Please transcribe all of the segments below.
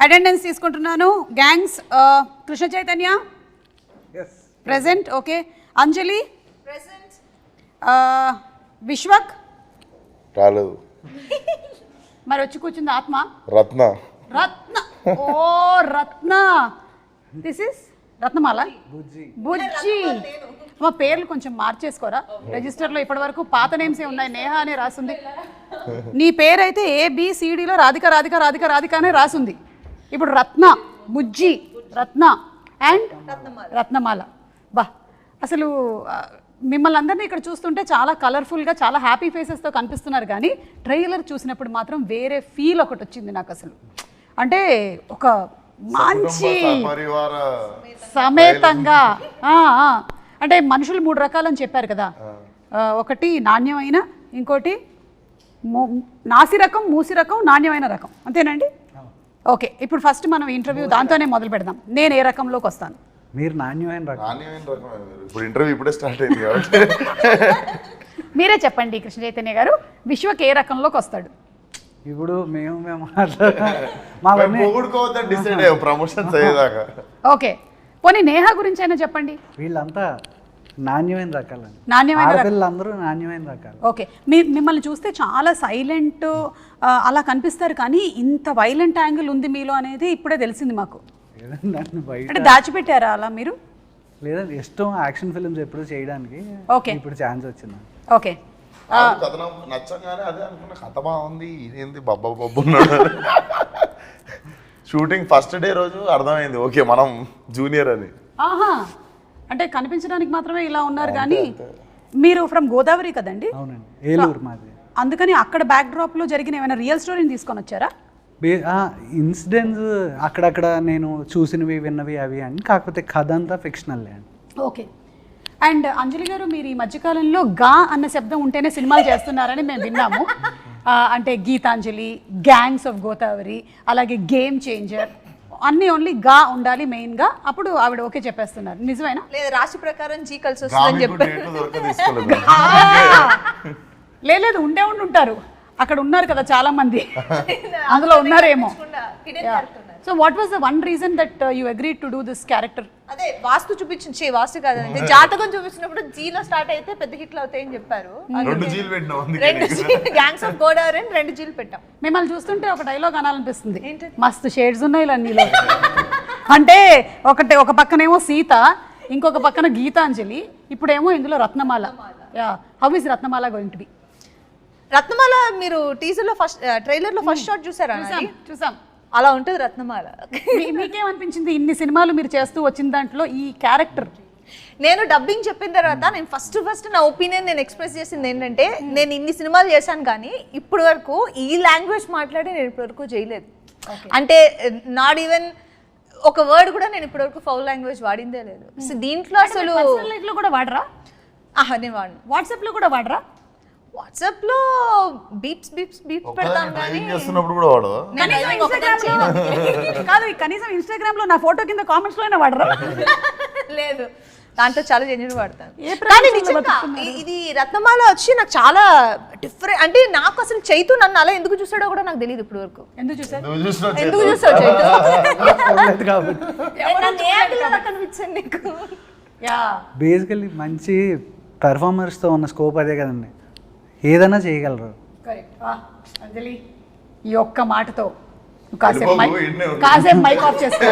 Attendance తీసుకుంటున్నాను. Gangs Krishna Chaitanya present. Okay. Anjali present. Vishwak రాలేదు. మరి వచ్చి కూర్చుంది ఆత్మ. Ratna. Ratna. Oh Ratna. This is Ratnamala. Bujji. మా పేర్లు కొంచెం మార్చేసుకోరా రిజిస్టర్లో. ఇప్పటి వరకు పాత నేమ్సే ఉన్నాయి. నేహ అనే రాసింది. నీ పేరు అయితే ABCDలో రాధిక రాధిక రాధిక రాధిక అనే రాసింది. ఇప్పుడు రత్న, బుజ్జి, రత్న అండ్ రత్నమాల. బా అసలు మిమ్మల్ని అందరినీ ఇక్కడ చూస్తుంటే చాలా కలర్ఫుల్గా చాలా హ్యాపీ ఫేసెస్తో కనిపిస్తున్నారు, కానీ ట్రైలర్ చూసినప్పుడు మాత్రం వేరే ఫీల్ ఒకటి వచ్చింది నాకు. అసలు అంటే ఒక మంచి సమేతంగా అంటే మనుషులు 3 రకాలని చెప్పారు కదా. ఒకటి నాణ్యమైన, ఇంకోటి నాసి రకం, మూసి రకం, నాణ్యమైన రకం. అంతేనండి? ఓకే. ఇప్పుడు ఫస్ట్ మనం ఇంటర్వ్యూ దాంతోనే మొదలు పెడదాం. నేను ఏ రకంలోకి వస్తాను? మీరు నాణ్యమైన రకం. ఇప్పుడు ఇంటర్వ్యూ ఇప్పుడే స్టార్ట్ అయింది కాబట్టి మీరే చెప్పండి కృష్ణ చైతన్య గారు, విశ్వక్ ఏ రకంలోకి వస్తాడు? ఇప్పుడు మేము డిసైడ్ అయ్యాం ప్రమోషన్స్ అయ్యేదాకా. ఓకే. పోనీ నేహ గురించి అయినా చెప్పండి. వీళ్ళంతా నాణ్యమైన రకాలండి. నాణ్యమైన పిల్లలందరూ నాణ్యమైన రకాలు. ఓకే. మిమ్మల్ని చూస్తే చాలా సైలెంట్ అలా కనిపిస్తారు, కానీ ఇంత వైలెంట్ యాంగిల్ ఉంది మీలో అనేది ఇప్పుడే తెలిసింది మాకు. అంటే దాచిపెట్టారా అలా మీరు? లేదండి, ఇష్టం యాక్షన్ ఫిల్మ్స్ ఎప్పుడు చేయడానికి. ఓకే. ఇప్పుడు ఛాన్స్ వచ్చింది. ఓకే. కథ నచ్చగానే అదే అనుకున్న, కథ బాగుంది, ఇదేంది బబ్బా బబ్బు ఉన్నాడు. షూటింగ్ ఫస్ట్ డే రోజు అర్థమైంది ఓకే మనం జూనియర్ అని. ఆహా, అంటే కనిపించడానికి మాత్రమే ఇలా ఉన్నారు, కానీ మీరు ఫ్రమ్ గోదావరి కదండి? అవునండి, ఏలూరు మాది. అందుకని అక్కడ బ్యాక్ డ్రాప్లో జరిగిన ఏమైనా రియల్ స్టోరీని తీసుకొని వచ్చారా? ఇన్సిడెంట్స్ అక్కడక్కడ నేను చూసినవి విన్నవి అవి అని, కాకపోతే కథ అంతా ఫిక్షనల్ అండి. ఓకే. అండ్ అంజలి గారు, మీరు ఈ మధ్యకాలంలో గా అన్న శబ్దం ఉంటేనే సినిమాలు చేస్తున్నారని మేము విన్నాము. అంటే గీతాంజలి, గ్యాంగ్స్ ఆఫ్ గోదావరి, అలాగే గేమ్ చేంజర్, అన్నీ ఓన్లీ గా ఉండాలి మెయిన్గా. అప్పుడు ఆవిడ ఓకే చెప్పేస్తున్నారు. నిజమేనా? లేదు, రాశి ప్రకారం జీ కలిసి వస్తుందని చెప్పారు. లేదు, ఉండే ఉంటారు. అక్కడ ఉన్నారు కదా చాలా మంది, అందులో ఉన్నారేమో. So what was the one reason that you agreed to do this character? అదే వాస్తు చూపించి, వాస్తు కాదండి, జాతకం చూపించినప్పుడు జీలో స్టార్ట్ అయితే పెద్ద హిట్లు అవుతాయని చెప్పారు. 2 జీలు పెట్టినాం. 2 జీలు గ్యాంగ్స్ ఆఫ్ గోదావరి 2 జీలు పెట్టాం. మిమ్మల్ని చూస్తుంటే ఒక డైలాగ్ అనాలనిపిస్తుంది. మస్తు షేడ్స్ ఉన్నాయి ఇలా నీలో. అంటే ఒక పక్కనేమో సీత, ఇంకొక పక్కన గీతాంజలి, ఇప్పుడేమో ఇందులో Ratnamala. How is Ratnamala going to be? Ratnamala మీరు టీజర్ లో ఫస్ట్ ట్రైలర్ లో ఫస్ట్ షాట్ చూసారా? చూసాం. అలా ఉంటుంది రత్నమాల. మీకేమనిపించింది ఇన్ని సినిమాలు మీరు చేస్తూ వచ్చిన దాంట్లో ఈ క్యారెక్టర్? నేను డబ్బింగ్ చెప్పిన తర్వాత నేను ఫస్ట్ నా ఒపీనియన్ నేను ఎక్స్ప్రెస్ చేసింది ఏంటంటే, నేను ఇన్ని సినిమాలు చేశాను కానీ ఇప్పటి వరకు ఈ లాంగ్వేజ్ మాట్లాడి నేను ఇప్పటి వరకు చేయలేదు. అంటే నాట్ ఈవెన్ ఒక వర్డ్ కూడా నేను ఇప్పటి వరకు ఫౌల్ లాంగ్వేజ్ వాడిందే లేదు. సో దీంట్లో అసలు లైఫ్లో కూడా వాడరా? నేను వాడిను. వాట్సాప్లో కూడా వాడరా? వాట్సాప్ లో బీప్స్ పెడతాం కానీ చేస్తున్నప్పుడు కూడా వాడదా? కాదు, కనీసం ఇన్స్టాగ్రామ్ లో నా ఫోటో కింద కామెంట్స్ లోనే వాడరా? లేదు, దాంట్లో చాలా జెన్యూన్ వాడతాను. కానీ నిజంగా ఇది రత్నమాల వచ్చి నాకు చాలా డిఫరెంట్. అంటే నాకు అసలు చైతు నన్ను అలా ఎందుకు చూసాడో కూడా నాకు తెలియదు ఇప్పుడు వరకు. ఎందుకు చూసావు చైతు? కనిపించండి నీకు. బేసికల్లీ మంచి పెర్ఫార్మర్స్తో ఉన్న స్కోప్ అదే కదండి, ఏదైనా చేయగలరు. అంజలి, ఈ ఒక్క మాటతో కాసేపు మైక్ ఆఫ్ చేసుకో.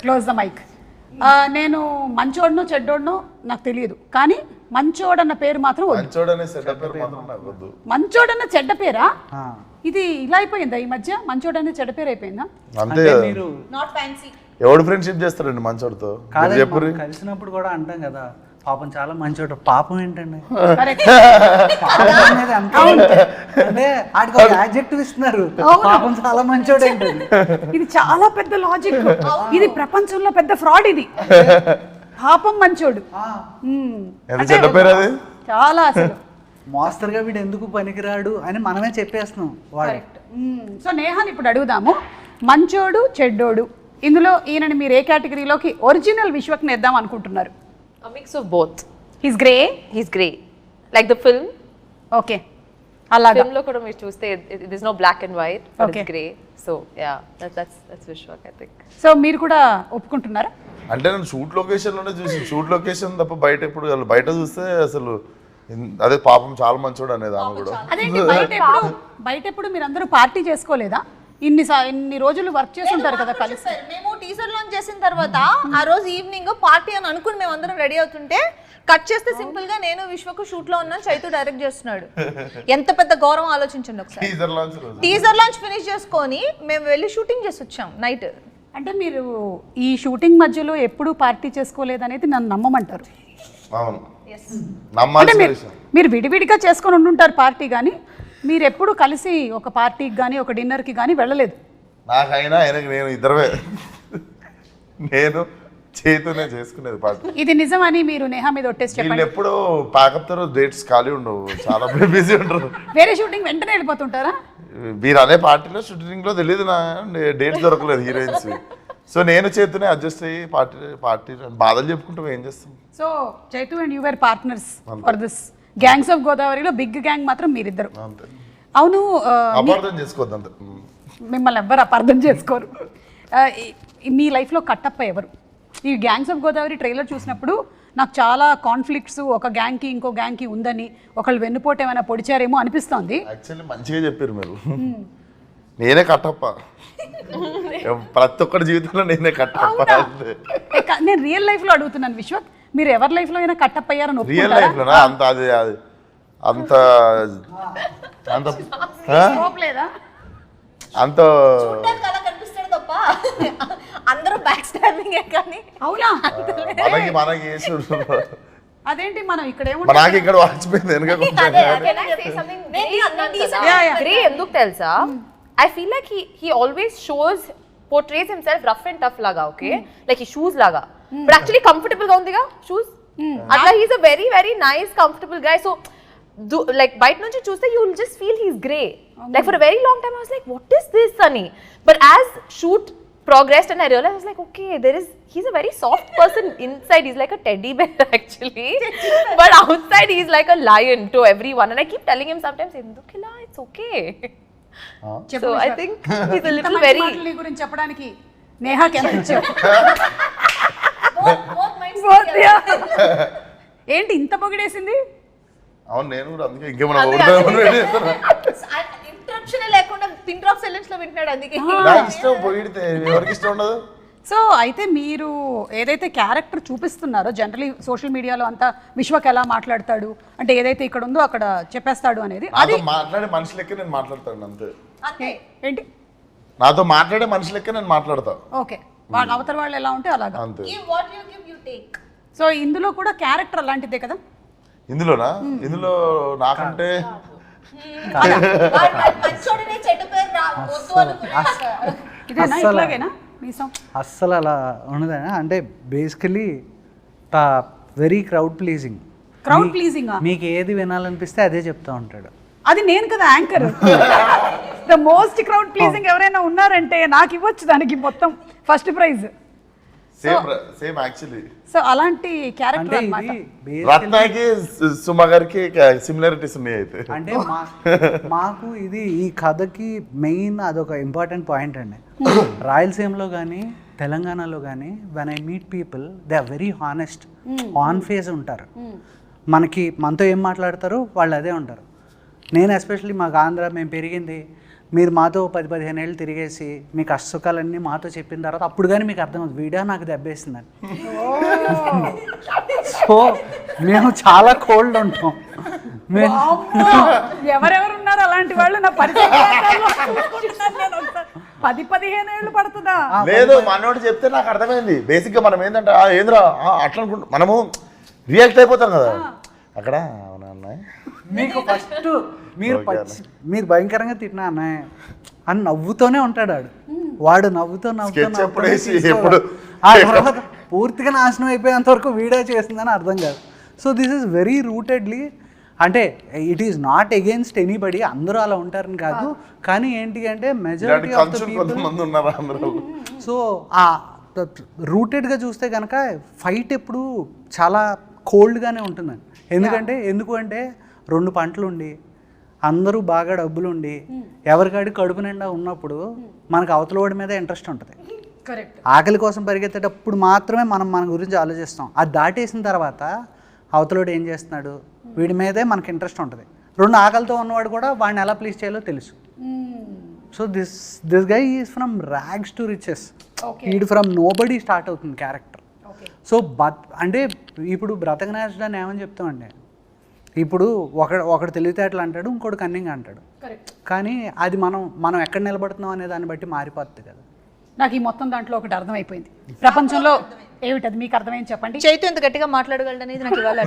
Close the mike. నేను మంచోడనో చెడ్డోడనో నాకు తెలియదు, కానీ మంచోడన్న పేరు మాత్రం వద్దు. మంచోడన్న చెడ్డ పేరా? ఇది ఇలా అయిపోయిందా ఈ మధ్య? మంచోడన్న చెడ్డ పేరు అయిపోయిందా? అంతే. మీరు నాట్ ఫ్యాన్సీ. ఎవడు ఫ్రెండ్షిప్ చేస్తారండి మంచోడితో? కలిసినప్పుడు కూడా అంటాం కదా, పాపం చాలా మంచోడు. పాపం ఏంటండి, అంటే ఆడికి ఒక యాడ్జెక్టివ్ ఇస్తున్నారు, పాపం చాలా మంచోడు ఏంటండి. ఇది చాలా పెద్ద లాజిక్. ఇది ప్రపంచంలో పెద్ద ఫ్రాడ్. ఇది పాపం మంచోడు చాలా అసలు. మాస్టర్గా వీడు ఎందుకు పనికిరాడు అని మనమే చెప్పేస్తున్నాం వాడు. సో నేహాని ఇప్పుడు అడుగుదాము, మంచోడు చెడ్డోడు ఇందులో ఈయనని మీరు ఏ కేటగిరీలోకి ఒరిజినల్ విశ్వక్ నేద్దాం అనుకుంటున్నారు? A mix of both. He's grey. He's grey, like the film. Okay. అలాగా ఫిల్మ్ లో కూడా మీరు చూస్తే this no black and white Okay. Grey so yeah that's Vishwak I think so మీరు కూడా ఒప్పుకుంటున్నారా? అంటే నేను షూట్ లొకేషన్లోనే చూసి షూట్ లొకేషన్ తప్ప బయట ఎప్పుడు బయట చూస్తే అసలు అదే పాపం చాలా మంచోడు అనేది ఆమె కూడా. అదేంటి బయట ఎప్పుడు మీరందరూ పార్టీ చేసుకోలేదా? ఇన్ని రోజులు వర్క్ చేసి ఉంటారు కదా కలిసి. మేము టీజర్ లాంచ్ చేసిన తర్వాత ఆ రోజు ఈవినింగ్ పార్టీ అని అనుకుని మేము అందరం రెడీ అవుతుంటే కట్ చేస్తే సింపుల్ గా నేను విశ్వకు షూట్ లో ఉన్నాను, చైతు డైరెక్ట్ చేస్తున్నాడు. ఎంత పెద్ద గౌరవం ఆలోచించండి ఒకసారి. టీజర్ లాంచ్ రోజు టీజర్ లాంచ్ ఫినిష్ చేసుకొని మేము వెళ్ళి షూటింగ్ చేసి వచ్చాం నైట్. అంటే మీరు ఈ షూటింగ్ మధ్యలో ఎప్పుడూ పార్టీ చేసుకోలేదనేది నన్ను నమ్మమంటారు. అవును అంటే నమ్మాల్సిన విషయం. మీరు విడివిడిగా చేసుకొని ఉండుంటారు పార్టీ, కానీ మీరు ఎప్పుడు కలిసి ఒక పార్టీకి కానీ ఒక డిన్నర్కి కానీ వెళ్ళలేదు. నాకైనా ఆయనకి నేను ఇద్దరమే నేను చేతునే చేసుకునేది పార్టీ. ఇది నిజమని మీరు నేహా మీద ఒట్టేసి వీళ్ళు చెప్పండి. ఎప్పుడు ప్యాకప్ తర్వాత డేట్స్ ఖాళీ ఉండవు, చాలా బిజీ ఉంటారు. వేరే షూటింగ్ వెంటనే వెళ్ళిపోతుంటారా? మీరు అనే పార్టీలో షూటింగ్ లో తెలియదు నా డేట్స్ దొరకలేదు హీరోయిన్స్. సో నేను చేతునే అడ్జస్ట్ అయ్యి పార్టీ బాధలు చెప్పుకుంటాం, ఏం చేస్తాం. So Chaitu and you were partners for this gangs of గోదావరిలో బిగ్ గ్యాంగ్ మాత్రం మీరిద్దరు. అంతే, అవును, అపార్థం చేసుకోవద్దు అంతే. మిమ్మల్ని ఎవ్వరు అపార్థం చేసుకోరు. మీ లైఫ్లో కట్టప్ప ఎవరు? ఈ గ్యాంగ్స్ ఆఫ్ గోదావరి ట్రైలర్ చూసినప్పుడు నాకు చాలా కాన్ఫ్లిక్ట్స్ ఒక గ్యాంగ్కి ఇంకో గ్యాంగ్కి ఉందని, ఒకళ్ళు వెన్నుపోటు ఏమైనా పొడిచారేమో అనిపిస్తోంది. యాక్చువల్లీ మంచిగా చెప్పారు మీరు. నేనే కట్టప్ప, ప్రతి ఒక్కరి జీవితంలో నేనే కట్టప్ప. నేను రియల్ లైఫ్లో అడుగుతున్నాను విశ్వక్, మీరు ఎవరి లైఫ్లో అయినా కట్టప్ప అయ్యారని రియల్ ఒప్పుకుంటారా? లైఫ్ లోనా? అంత అది అంత అంత లేదా? అంత అలా కనిపిస్తాడు తప్ప అందరూ బ్యాక్ స్టాబింగ్ కానీ. అవునా? మనకి వేసుడు. అదేంటి మనం ఇక్కడ నాకు ఇక్కడ వాచిపోయింది వెనక కొంచెం. Can I say something? Yeah, yeah. Grey ఎందుకు తెలుసా? I feel like he always portrays himself rough and tough laga, okay? Like he shoes laga. But actually comfortable ga undiga shoes. Atla he's a very very nice comfortable guy. So like bite nunchi chuste you will just feel he's grey. Like for a very long time I was like what is this Sunny? But as shoot progressed and I realized I was like okay he's a very soft person inside. He's like a teddy bear actually. But outside he's like a lion to everyone and I keep telling him sometimes endukila it's okay. So I think he's a little very నీ గురించి చెప్పడానికి నేహాకి ఎంత ఇచ్చావు? ఏంటి ఇంత పొగిడేసింది? అవును నేను కూడా అందుకే ఇంకేమన్నా ఇంటరప్షన్ లేకుండా పిన్ డ్రాప్ సైలెన్స్ లో వింటున్నాడు అందుకే. నాకు ఇష్టం పొగిడితే ఎవరికి ఇష్టం ఉండదు. సో అయితే మీరు ఏదైతే క్యారెక్టర్ చూపిస్తున్నారో జనరలీ సోషల్ మీడియాలో అంతా విశ్వక్ ఎలా మాట్లాడతాడు అంటే ఏదైతే ఇక్కడ ఉందో అక్కడ చెప్పేస్తాడు అనేది, అది నాతో మాట్లాడే మనిషి లెక్క నేను మాట్లాడతాను అంతే. ఏంటి? నాతో మాట్లాడే మనిషి లెక్క నేను మాట్లాడతా. ఓకే, వాళ్ళ అవతల వాళ్ళు ఎలా ఉంటే అలాగా. అంతే. What you give you take. So ఇందులో కూడా క్యారెక్టర్ అలాంటిదే కదా? ఇందులోనా? ఇందులో నాకంటే మంచోడినే చెడ్డ పేరు వద్దు అనుకున్నాక. ఇదేనా ఇట్లాగేనా మీసం? అస్సలు అలా ఉండదు. అంటే basically very crowd pleasing. Crowd pleasing మీకు ఏది వినాలనిపిస్తే అదే చెప్తా ఉంటాడు. అది నేను కదా anchor. The most crowd pleasing ఎవరైనా ఉన్నారంటే నాకు ఇవ్వచ్చు దానికి మొత్తం first prize. Same actually. So అలాంటి క్యారెక్టర్ అంటే అన్నమాట. ఇది రత్నాకి సుమ గారికి సిమిలారిటీస్ ఉన్నాయి అయితే. అంటే మాకు ఇది ఈ కథకి మెయిన్ అదొక ఇంపార్టెంట్ పాయింట్ అండి. రాయలసీమలో కానీ తెలంగాణలో కానీ when I meet people they are very honest, on face ఉంటారు. మనతో ఏం మాట్లాడతారో వాళ్ళు అదే ఉంటారు. నేను ఎస్పెషల్లీ మాకు ఆంధ్ర మేము పెరిగింది, మీరు మాతో 10-15 ఏళ్ళు తిరిగేసి మీ కష్టసుఖాలన్నీ మాతో చెప్పిన తర్వాత అప్పుడు కానీ మీకు అర్థమవుతుంది వీడియో నాకు దెబ్బేసిందని. సో మేము చాలా కోల్డ్ ఉంటాం. ఎవరెవరు ఉన్నారు అలాంటి వాళ్ళు నా పరిచయం 10-15 ఏళ్ళు పడుతుందా? లేదు మనోడు చెప్తే నాకు అర్థమైంది. బేసిక్ గా మనం ఏంటంటే ఏంద్రా అట్లా అనుకుంటాం, మనము రియాక్ట్ అయిపోతాం కదా అక్కడ. అవునా అన్నయ్య మీకు ఫస్ట్ మీరు భయంకరంగా తిట్టినా అన్నయ్య అని నవ్వుతోనే ఉంటాడు వాడు నవ్వుతూ ఆ తర్వాత పూర్తిగా నాశనం అయిపోయేంత వరకు వీడియో చేసిందని అర్థం కాదు. సో దిస్ ఈస్ వెరీ రూటెడ్లీ, అంటే it is not against anybody, అందరూ అలా ఉంటారని కాదు, కానీ ఏంటి అంటే majority of the people. So ఆ రూటెడ్గా చూస్తే కనుక ఫైట్ ఎప్పుడు చాలా కోల్డ్గానే ఉంటుందండి. ఎందుకు అంటే 2 పంటలు ఉండి అందరూ బాగా డబ్బులుండి ఎవరికాడి కడుపు నిండా ఉన్నప్పుడు మనకు అవతలవాడి మీద ఇంట్రెస్ట్ ఉంటుంది. కరెక్ట్. ఆకలి కోసం పరిగెత్తేటప్పుడు మాత్రమే మనం మన గురించి ఆలోచిస్తాం. అది దాటేసిన తర్వాత అవతలోడు ఏం చేస్తున్నాడు, వీడి మీదే మనకి ఇంట్రెస్ట్ ఉంటుంది. రెండు ఆకలితో ఉన్నవాడు కూడా వాడిని ఎలా ప్లీజ్ చేయాలో తెలుసు. So this guy is from rags to riches. వీడు ఫ్రమ్ నోబడీ స్టార్ట్ అవుతుంది క్యారెక్టర్. సో అంటే ఇప్పుడు బ్రతకనేసడాన్ని ఏమని చెప్తామండి, ఇప్పుడు ఒకడు తెలివితేటలు అంటాడు, ఇంకోటి కన్నింగ్ అంటాడు. కానీ అది మనం ఎక్కడ నిలబడుతున్నాం అనే దాన్ని బట్టి మారిపోతుంది కదా. నాకు ఈ మొత్తం దాంట్లో ఒకటి అర్థమైపోయింది. ప్రపంచంలో ఏమిటది మీకు అర్థమైంది చెప్పండి. చైతు ఎంత గట్టిగా మాట్లాడగలడు అనేది నాకు ఇవాళ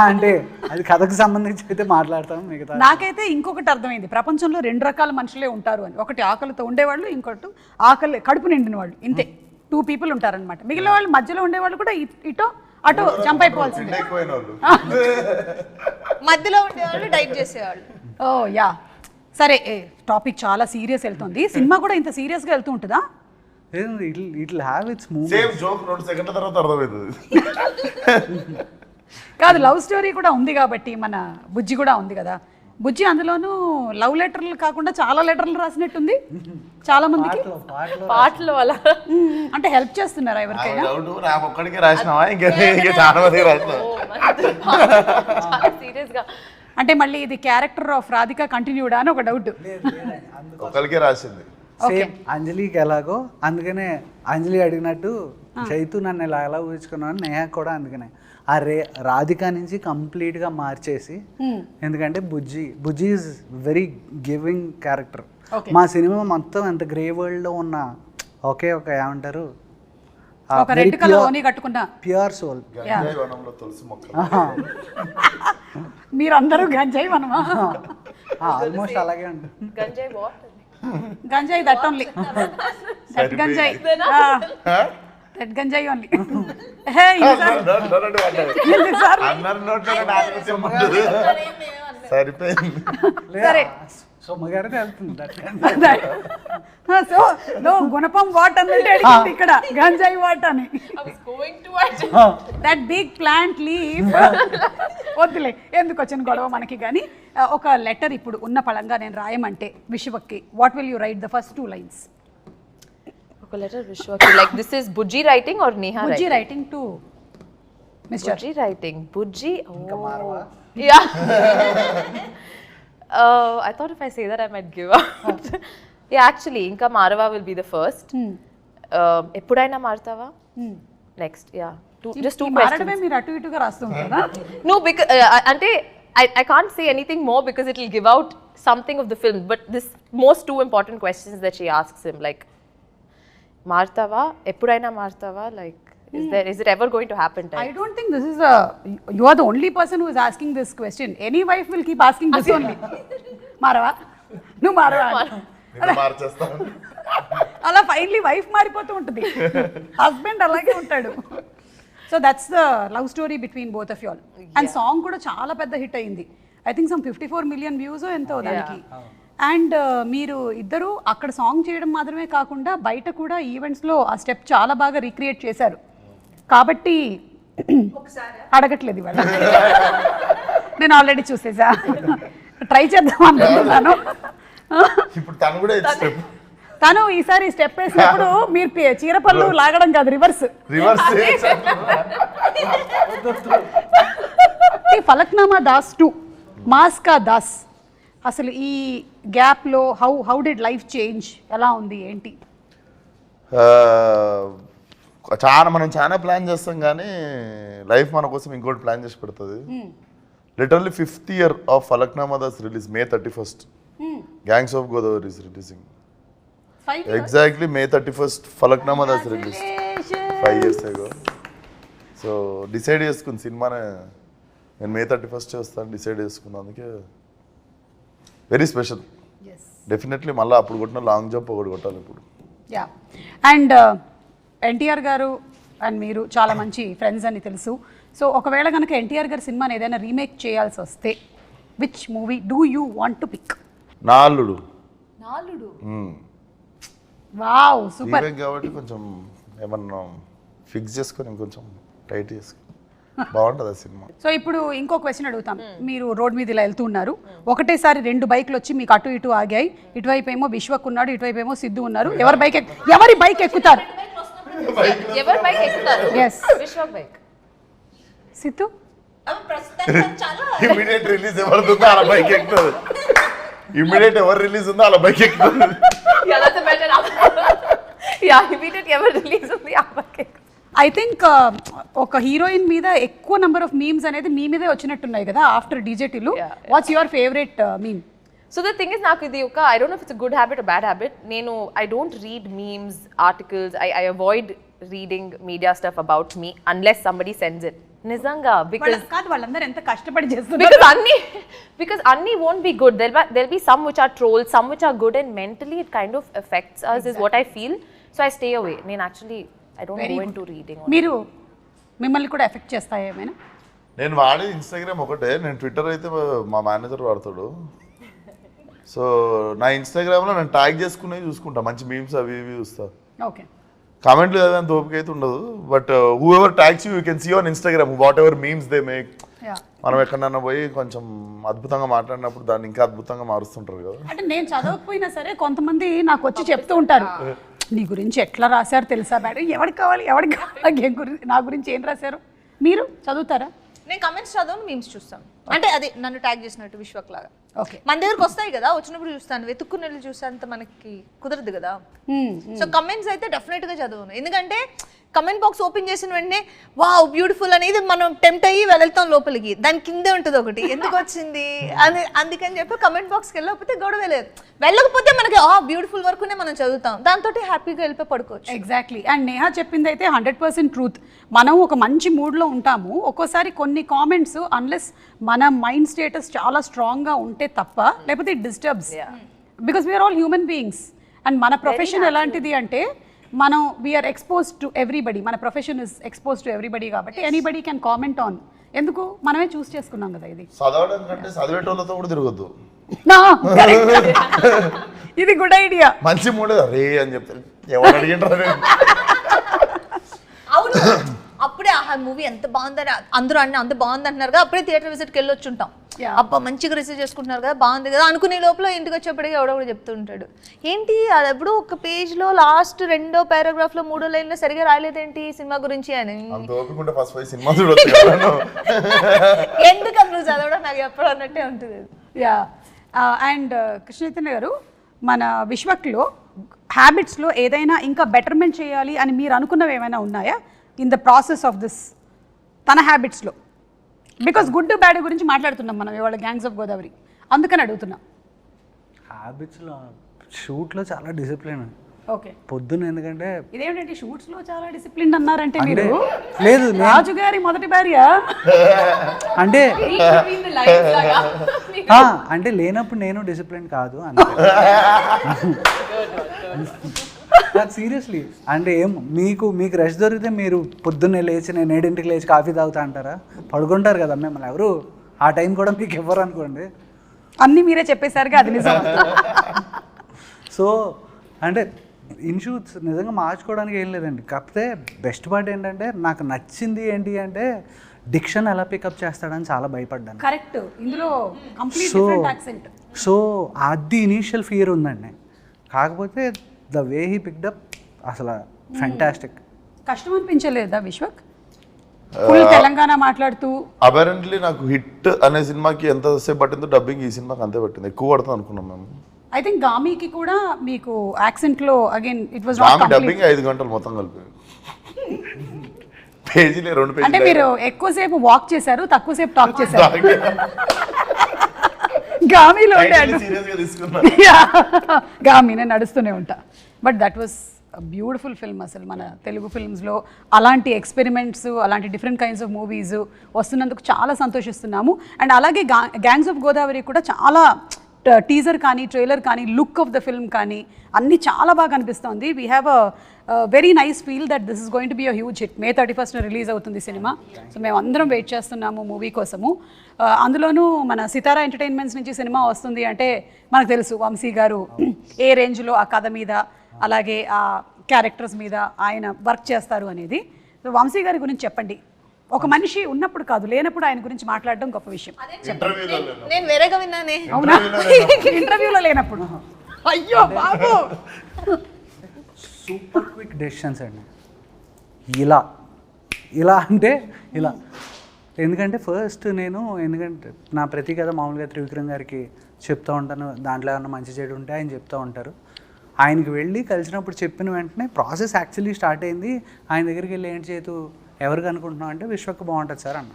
అంటే అది కథకు సంబంధించి అయితే మాట్లాడతాం. మిగతా నాకైతే ఇంకొకటి అర్థమైంది. ప్రపంచంలో 2 రకాల మనుషులే ఉంటారు అని. ఒకటి ఆకలితో ఉండేవాళ్ళు, ఇంకోటి ఆకలి కడుపు నిండిన వాళ్ళు. ఇంతే 2 people ఉంటారనమాట. మిగిలిన వాళ్ళు మధ్యలో ఉండేవాళ్ళు కూడా ఇటో అటో జంప్ అయిపోవాల్సిందే. మధ్యలో ఉండేవాళ్ళు డైట్ చేసేవాళ్ళు. ఓ యా సరే, టాపిక్ చాలా సీరియస్ వెళ్తుంది. సినిమా కూడా ఇంత సీరియస్గా వెళ్తూ ఉంటుందా? It have its moments. Same joke 2 సెకండ్ల తర్వాత అర్థమవుతుంది. కాదు, లవ్ స్టోరీ కూడా ఉంది కాబట్టి మన బుజ్జి కూడా ఉంది కదా. బుజ్జి అందులోనూ లవ్ లెటర్లు కాకుండా చాలా లెటర్లు రాసినట్టుంది చాలా మందికి. పాటలు అలా అంటే హెల్ప్ చేస్తున్నారా ఎవరికైనా? నాకు ఒక్కడికే రాసినావా, ఇంకా చాలా మందికి రాసినావా? సీరియస్ గా అంటే మళ్ళీ ఇది క్యారెక్టర్ ఆఫ్ రాధిక కంటిన్యూడా అని ఒక డౌట్. ఒక్కడికే రాసింది. సేమ్ అంజలికి ఎలాగో, అందుకనే అంజలి అడిగినట్టు చైతు నన్ను ఎలా ఊహించుకున్నాను, నేహ కూడా అందుకనే ఆ రాధిక నుంచి కంప్లీట్గా మార్చేసి. ఎందుకంటే బుజ్జి ఈజ్ వెరీ గివింగ్ క్యారెక్టర్. మా సినిమా మొత్తం ఎంత గ్రే వరల్డ్లో ఉన్న ఒకే ఒక ఏమంటారు ఒక రెడ్ కలర్ ఓని కట్టుకున్న ప్యూర్ సోల్. తులసి మొక్క. మీరందరూ గంజాయి మనమా? ఆల్మోస్ట్ అలాగే ఉంటుంది. గంజాయి వాట్ గంజాయి దట్ ఓన్లీ, దట్ గంజాయి, దట్ గంజాయి ఓన్లీ. సరిపోయింది. సరే సొమ్మగారిని వెళ్తుంది. సో నో గుణపం వాట్ అన్నట్టు అడిగింది ఇక్కడ, గంజాయి వాట్ అని. That big plant leaf. వద్దులే, ఎందుకు వచ్చిన గొడవ మనకి. కానీ ఒక లెటర్ ఇప్పుడు ఉన్న పళంగా నేను రాయమంటే విశ్వకి, what will you write the first 2 lines? ఒక లెటర్ విశ్వకి. Like this is Bujji writing or Neha Bujji writing? Writing to mister Bujji writing. Bujji. Oh. Yeah. I thought if I say that I might give out. Yeah, actually, Inka Marava will be the first. Eppudaina Martava? Next, yeah. Just 2 questions. మారడమే మీరు అటు ఇటుగా రాస్తుంటారా? No, because ante I can't say anything more because it will give out something of the film. But this most 2 important questions that she asks him, like Martava, Eppudaina Martava, like is it ever going to happen? I don't think this is you are the only person who is asking this question. Any wife will keep asking this only. మారవా నువ్వు మారవా మార్చేస్తాను. అలా finally wife మారిపోతూ ఉంటుంది, husband అలాగే ఉంటాడు. So that's the love story between both of you all. And song కూడా చాలా పెద్ద hit అయింది. I think some 54 million views ఎంతో దానికి. అండ్ మీరు ఇద్దరు అక్కడ సాంగ్ చేయడం మాత్రమే కాకుండా బయట కూడా ఈవెంట్స్లో ఆ స్టెప్ చాలా బాగా రీక్రియేట్ చేశారు. కాబట్టి అడగట్లేదు ఇవాళ, నేను ఆల్రెడీ చూసేసా, ట్రై చేద్దాం అనుకుంటున్నాను. ఇప్పుడు తను కూడా తను ఈసారి స్టెప్ వేసినప్పుడు మీరు చీరపళ్ళు లాగడం కాదు, రివర్స్. ఫలక్నామా దాస్ 2 మాస్కా దాస్. అసలు ఈ గ్యాప్లో హౌ డిడ్ లైఫ్ చేంజ్, ఎలా ఉంది ఏంటి? మనం చాలా ప్లాన్ చేస్తాం కానీ లైఫ్ మన కోసం ఇంకోటి ప్లాన్ చేసి పెడుతుంది. Literally 5th year of Falaknuma Das release May 31st. Gangs of Godavari is releasing. Exactly May 31st Falaknuma Das release 5 years ago. So decide చేసుకుంది సినిమానే నేను May 31st చేస్తాను డిసైడ్ చేసుకున్నాను. అందుకే వెరీ స్పెషల్. డెఫినెట్లీ మళ్ళీ అప్పుడు కొట్టిన లాంగ్ జంప్ ఒకటి కొట్టాలి ఇప్పుడు. యా. అండ్ ఎన్టీఆర్ గారు అండ్ మీరు చాలా మంచి ఫ్రెండ్స్ అని తెలుసు. సో ఒకవేళ కనుక ఎన్టీఆర్ గారి సినిమాని ఏదైనా రీమేక్ చేయాల్సి వస్తే which movie do you want to pick? నాలుడు. Wow super. కాబట్టి కొంచెం ఏమన్నా ఫిక్స్ చేసుకొని ఇంకొంచెం టైట్ చేసుకొని బాగుంటుంది ఆ సినిమా. సో ఇప్పుడు ఇంకో క్వశ్చన్ అడుగుతాం. మీరు రోడ్ మీద ఇలా వెళ్తూ ఉన్నారు, ఒకటేసారి 2 బైక్లు వచ్చి మీకు అటు ఇటు ఆగాయి. ఇటువైపు ఏమో విశ్వక్ ఉన్నాడు, ఇటువైపు ఏమో సిద్ధు ఉన్నారు. ఎవరి బైక్ ఎక్కుతారు? ఎవరు బైక్ ఎక్కుతారు? Yes. Vishwak bike. Siddhu immediate release ఎవరిది ఉందో అలా బైక్ ఎక్కుతుంది. ఇమీడియట్ ఎవరు రిలీజ్ ఉందో అలా బైక్ ఎక్కుతుంది. Yeah, that's a better answer. Yeah, immediate ఎవరు రిలీజ్ ఉంది ఆ బైక్ ఎక్కుతారు. ఐ థింక్ ఒక హీరోయిన్ మీద ఎక్కువ నెంబర్ ఆఫ్ మీమ్స్ అనేది మీ మీదే వచ్చినట్టున్నాయి కదా ఆఫ్టర్ డీజేటీలు. What's your favourite meme? So the thing is, నాకు ఇది ఒక I don't know if it's a good habit or bad habit. నేను I don't read memes, articles. I avoid reading media stuff about me unless somebody sends it. నిజంగా because కాదు, వాళ్ళందరూ ఎంత కష్టపడి చేస్తున్నారు. because అన్ని won't be good. There'll be some which are trolls, some which are good, and mentally it kind of affects us is what I feel. So I stay away. నేను actually I don't go into reading. మీరు మిమ్మల్ని కూడా effect చేస్తాయి ఏమైనా? నేను వాడే Instagram ఒకటే, నేను ట్విట్టర్ అయితే మా మేనేజర్ వాడతాడు. సో నా ఇన్స్టాగ్రామ్లో నేను ట్యాగ్ చేసుకునేవి చూసుకుంటా, మంచి మీమ్స్ అవి ఇవి చూస్తా. ఓకే, కామెంట్లు చదివేంత ఓపిక అయితే ఉండదు, but whoever tags you can see on Instagram whatever memes they make. మనం ఎక్కడన్నా పోయి కొంచెం అద్భుతంగా మాట్లాడినప్పుడు దాన్ని ఇంకా అద్భుతంగా మారుస్తుంటారు కదా. అంటే నేను చదవకపోయినా సరే కొంతమంది నాకు వచ్చి చెప్తూ ఉంటారు, నీ గురించి ఎట్లా రాశారు తెలుసా మేడం, ఎవరికి కావాలి నా గురించి ఏం రాశారు. మీరు చదువుతారా? నేను కమెంట్స్ చదవను, మీమ్స్ చూస్తాను. అంటే అదే నన్ను ట్యాగ్ చేసినట్టు విశ్వక్ లాగా. ఓకే, మన దగ్గరకు వస్తాయి కదా, వచ్చినప్పుడు చూస్తాను, వెతుక్కుని వెళ్ళి చూసేంత మనకి కుదరదు కదా. సో కమెంట్స్ అయితే డెఫినెట్ గా చదవను, ఎందుకంటే కమెంట్ బాక్స్ ఓపెన్ చేసిన వెంటనే వావ్ బ్యూటిఫుల్ అనేది మనం టెంప్ట్ అయ్యి వెళ్తాం లోపలికి, దాని కిందే ఉంటుంది ఒకటి ఎందుకు వచ్చింది అని. అందుకని చెప్పి కమెంట్ బాక్స్కి వెళ్ళకపోతే గొడవ లేదు, వెళ్ళకపోతే మనకి బ్యూటిఫుల్ వరకునే మనం చదువుతాం, దాంతో హ్యాపీగా వెళ్ళిపోయి పడుకోవచ్చు. ఎగ్జాక్ట్లీ. అండ్ నేహా చెప్పింది అయితే 100% ట్రూత్. మనం ఒక మంచి మూడ్లో ఉంటాము, ఒక్కోసారి కొన్ని కామెంట్స్ అన్లెస్ మన మైండ్ స్టేటస్ చాలా స్ట్రాంగ్గా ఉంటే తప్ప, లేకపోతే it disturbs, because we are all human beings. And మన ప్రొఫెషన్ ఎలాంటిది అంటే మనం వీఆర్ ఎక్స్పోజ్ టు ఎవ్రీబడి, మన profession is expose to everybody కాబట్టి ఎనీబడి కెన్ కామెంట్ ఆన్. ఎందుకు మనమే చూస్ చేసుకున్నాం కదా ఇది. చదవడం కంటే చదివేటోళ్ళతో కూడా తిరగద్దు. ఇది గుడ్ ఐడియా. మంచి మూడే రే అని చెప్తారు, ఎవరు అడిగింటారు. అవును, అప్పుడే ఆహా మూవీ ఎంత బాగుందని అందరూ అంత బాగుంది అంటున్నారు కదా, అప్పుడే థియేటర్ విజిట్కి వెళ్ళి వచ్చి ఉంటాం. అబ్బా మంచిగా రిసీవ్ చేసుకుంటున్నారు కదా, బాగుంది కదా అనుకునే లోపల ఇంటికి వచ్చేప్పటికి ఎవడో కూడా చెప్తుంటాడు, ఏంటి అది ఎప్పుడు ఒక పేజ్లో లాస్ట్ 2వ పారాగ్రాఫ్లో 3వ లైన్లో సరిగా రాలేదేంటి సినిమా గురించి అని. ఎందుకు నువ్వు చదవడం నాకు ఎప్పుడు అన్నట్టే ఉంటుంది. యా. అండ్ కృష్ణ చైతన్య గారు, మన విశ్వక్లో హ్యాబిట్స్లో ఏదైనా ఇంకా బెటర్మెంట్ చేయాలి అని మీరు అనుకున్నవి ఏమైనా ఉన్నాయా in the process of this తన హ్యాబిట్స్లో? బికాస్ గుడ్ బ్యాడ్ గురించి మాట్లాడుతున్నాం మనం ఇవాళ గ్యాంగ్స్ ఆఫ్ గోదావరి, అందుకని అడుగుతున్నాం. హ్యాబిట్స్లో షూట్లో చాలా డిసిప్లిన్. ఓకే, పొద్దున్న ఎందుకంటే ఇదేమిటంటే షూట్స్లో చాలా డిసిప్లిన్ అన్నారంటే మీరు లేదు రాజు గారి మొదటి భార్య అంటే అంటే లేనప్పుడు నేను డిసిప్లిన్ కాదు సీరియస్లీ. అంటే ఏం మీకు రెస్ట్ దొరికితే మీరు పొద్దున్నే లేచి నేను 7ంటికి లేచి కాఫీ తాగుతా అంటారా? పడుకుంటారు కదా మిమ్మల్ని ఎవరు ఆ టైం కూడా మీకు ఇవ్వరు అనుకోండి. అన్నీ మీరే చెప్పేసరిగా అది నిజం. సో అంటే ఇన్షూట్స్ నిజంగా మార్చుకోవడానికి ఏం లేదండి, కాకపోతే బెస్ట్ పార్ట్ ఏంటంటే నాకు నచ్చింది ఏంటి అంటే డిక్షన్ ఎలా పికప్ చేస్తాడని చాలా భయపడ్డాను. కరెక్ట్, ఇందులో కంప్లీట్ డిఫరెంట్ యాక్సెంట్. సో అది ఇనీషియల్ ఫియర్ ఉందండి, కాకపోతే the way he picked up అసలు ఫ్యాంటాస్టిక్. కష్టం అనిపించలేదా విశ్వక్ ఫుల్ తెలంగాణ మాట్లాడుతూ? అపరెంట్లీ నాకు హిట్ అనే సినిమాకి ఎంతసేపు పట్టిందో డబ్బింగ్ ఈ సినిమాకి అంతే పట్టింది, ఎక్కువ పడుతుంది అనుకున్నాం మేము. ఐ థింక్ గామికి కూడా మీకు యాక్సెంట్ లో again it was not complete. Dubbing 5 గంటలు మొత్తం కలిపి పేజీలే 2 పేజీలు. అంటే మీరు ఎక్కువసేపు వాక్ చేశారు, తక్కువసేపు టాక్ చేశారు. గామిలో గామి నేను నడుస్తూనే ఉంటా. But that was beautiful film. అసలు మన తెలుగు ఫిల్మ్స్లో అలాంటి ఎక్స్పెరిమెంట్స్, అలాంటి డిఫరెంట్ కైండ్స్ ఆఫ్ మూవీస్ వస్తున్నందుకు చాలా సంతోషిస్తున్నాము. అండ్ అలాగే గ్యాంగ్స్ ఆఫ్ గోదావరి కూడా చాలా టీజర్ కానీ ట్రైలర్ కానీ లుక్ ఆఫ్ ద ఫిల్మ్ కానీ అన్నీ చాలా బాగా అనిపిస్తుంది. We have a very nice feel that this is going to be a huge hit. May 31st release అవుతుంది సినిమా. సో మేము అందరం వెయిట్ చేస్తున్నాము మూవీ కోసము. అందులోనూ మన సితారా ఎంటర్టైన్మెంట్స్ నుంచి సినిమా వస్తుంది అంటే మనకు తెలుసు వంశీ గారు ఏ రేంజ్లో ఆ కథ మీద అలాగే ఆ క్యారెక్టర్స్ మీద ఆయన వర్క్ చేస్తారు అనేది. సో వంశీ గారి గురించి చెప్పండి, ఒక మనిషి ఉన్నప్పుడు కాదు, లేనప్పుడు ఆయన గురించి మాట్లాడడం గొప్ప విషయం. నేను వేరేగా విన్నానే. అవునా? ఇంటర్వ్యూలో లేనప్పుడు. అయ్యో బాబు, సూపర్ క్విక్ డెసిషన్స్ అండి. ఇలా అంటే ఇలా. ఎందుకంటే ఫస్ట్ ఎందుకంటే నా ప్రతి కథ మామూలుగా త్రివిక్రమ్ గారికి చెప్తూ ఉంటాను, దాంట్లో ఏమన్నా మంచి చెడు ఉంటే ఆయన చెప్తూ ఉంటారు. ఆయనకి వెళ్ళి కలిసినప్పుడు చెప్పిన వెంటనే ప్రాసెస్ యాక్చువల్లీ స్టార్ట్ అయింది. ఆయన దగ్గరికి వెళ్ళి ఏంటి చేతు ఎవరికి అనుకుంటున్నాం అంటే విశ్వక్ బాగుంటుంది సార్ అన్న.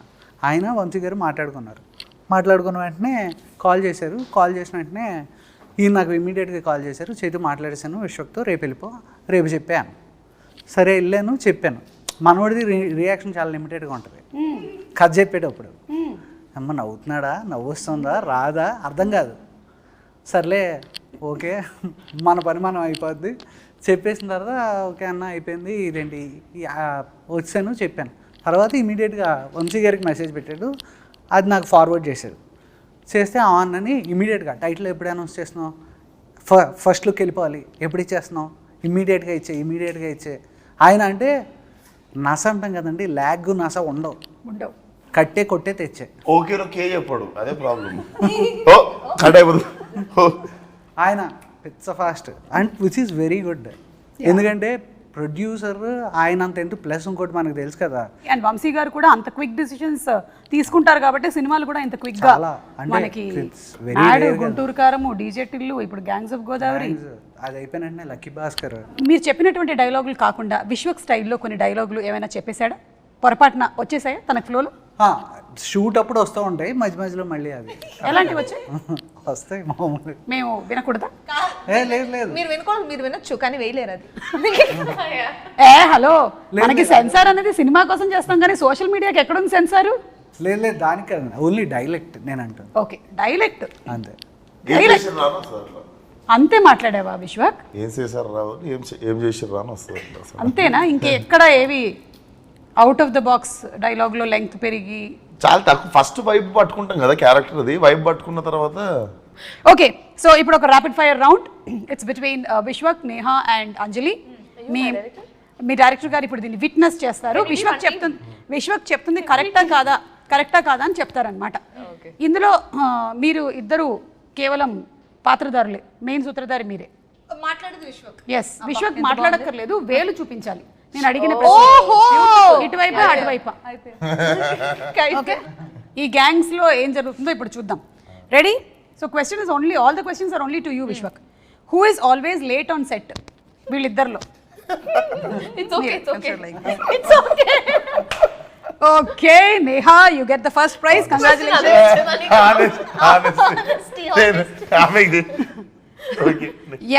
ఆయన వంశీ గారు మాట్లాడుకున్న వెంటనే కాల్ చేశారు. కాల్ చేసిన వెంటనే ఈయన నాకు ఇమీడియట్గా కాల్ చేశారు, చేతు మాట్లాడేశాను విశ్వక్తో, రేపు చెప్పాను. సరే వెళ్ళాను, చెప్పాను. మనోడిది రియాక్షన్ చాలా లిమిటెడ్గా ఉంటుంది. కథ చెప్పేటప్పుడు అమ్మ నవ్వుతున్నాడా, నవ్వు వస్తుందా, రాదా అర్థం కాదు. సర్లే ఓకే మన పని మనం అయిపోద్ది. చెప్పేసిన తర్వాత ఓకే అన్న అయిపోయింది, ఇదేంటి వచ్చాను చెప్పాను. తర్వాత ఇమీడియట్గా వంశీ గారికి మెసేజ్ పెట్టాడు, అది నాకు ఫార్వర్డ్ చేశాడు. చేస్తే అన్నని ఇమీడియట్గా టైటిల్ ఎప్పుడు అనౌన్స్ చేస్తున్నావు, ఫస్ట్ లుక్ వెళ్ళిపోవాలి, ఎప్పుడు ఇచ్చేస్తున్నావు, ఇమీడియట్గా ఇచ్చే. ఆయన అంటే నస అంటాం కదండి, ల్యాగ్ నస ఉండవు, కట్టే కొట్టే తెచ్చే. ఓకే చెప్పాడు, అదే ప్రాబ్లం. కట్ అయిపోతుంది. ఆయన పిచ్చ fast and which is very good. ఎందుకంటే ప్రొడ్యూసర్ ఆయన అంత ఎంత ప్లస్ ఇంకోటి మనకు తెలుసు కదా. అండ్ వంశీ గారు కూడా అంత క్విక్ డిసిషన్స్ తీసుకుంటారు కాబట్టి సినిమాలు కూడా ఇంత క్విక్ గా మనకి గుంటూరు కారము, డీజే టిల్లు, ఇప్పుడు గ్యాంగ్స్ ఆఫ్ గోదావరి అది అయిపోయినట్టే లక్కీ భాస్కర్. మీరు చెప్పినటువంటి డైలాగులు కాకుండా విశ్వక్ స్టైల్లో కొన్ని డైలాగులు ఏమైనా చెప్పేశాడా, పొరపాటున వచ్చేసాయా తన ఫ్లోలో? షూట్ అప్పుడు వస్తూ ఉంటాయి, మధ్యలో మళ్ళీ అవి ఎలాంటివి వచ్చాయి? వస్తాయి మామూలు. మేము వినకూడదా? లేదు మీరు వినొచ్చు కానీ వేయలేరు అది. హలో, మనకి సెన్సార్ అనేది సినిమా కోసం చేస్తాం కానీ సోషల్ మీడియాకి ఎక్కడుంది సెన్సారు? లేదు దానికి కాదు, ఓన్లీ డైలెక్ట్ నేను అంటాను. ఓకే డైలెక్ట్ అంతే. అంతే మాట్లాడావా విశ్వక్? ఏం చేశారు రావు, ఏం చేసారు రాని వస్తుంది. అంతేనా? ఇంకెక్కడ ఏవి అవుట్ ఆఫ్ ద బాక్స్ డైలాగ్లో లెంగ్త్ పెరిగి? చాలా తక్కువ. ఫస్ట్ వైబ్ పట్టుకుంటాం కదా క్యారెక్టర్, అది వైబ్ పట్టుకున్న తర్వాత. ఓకే, సో ఇప్పుడు ఒక rapid fire round. It's between Vishwak, Neha and Anjali. Me director గారు ఇప్పుడు దీన్ని విట్నెస్ చేస్తారు. విశ్వక్ చెప్తుంది కరెక్టా కాదా అని చెప్తారనమాట. ఇందులో మీరు ఇద్దరు కేవలం పాత్రధారులే, మెయిన్ సూత్రధారి మీరే. మాట్లాడేది విశ్వక్. ఎస్, విశ్వక్ మాట్లాడక్కర్లేదు, వేలు చూపించాలి. నేను అడిగిన ఇటువైపు అటువైపు. ఓకే, ఈ గ్యాంగ్స్ లో ఏం జరుగుతుందో ఇప్పుడు చూద్దాం. Ready? So question is only, all the questions are only to you Vishwak. Who is always late on set వీళ్ళిద్దరిలో? Okay Neha, you get the first prize. Congratulations.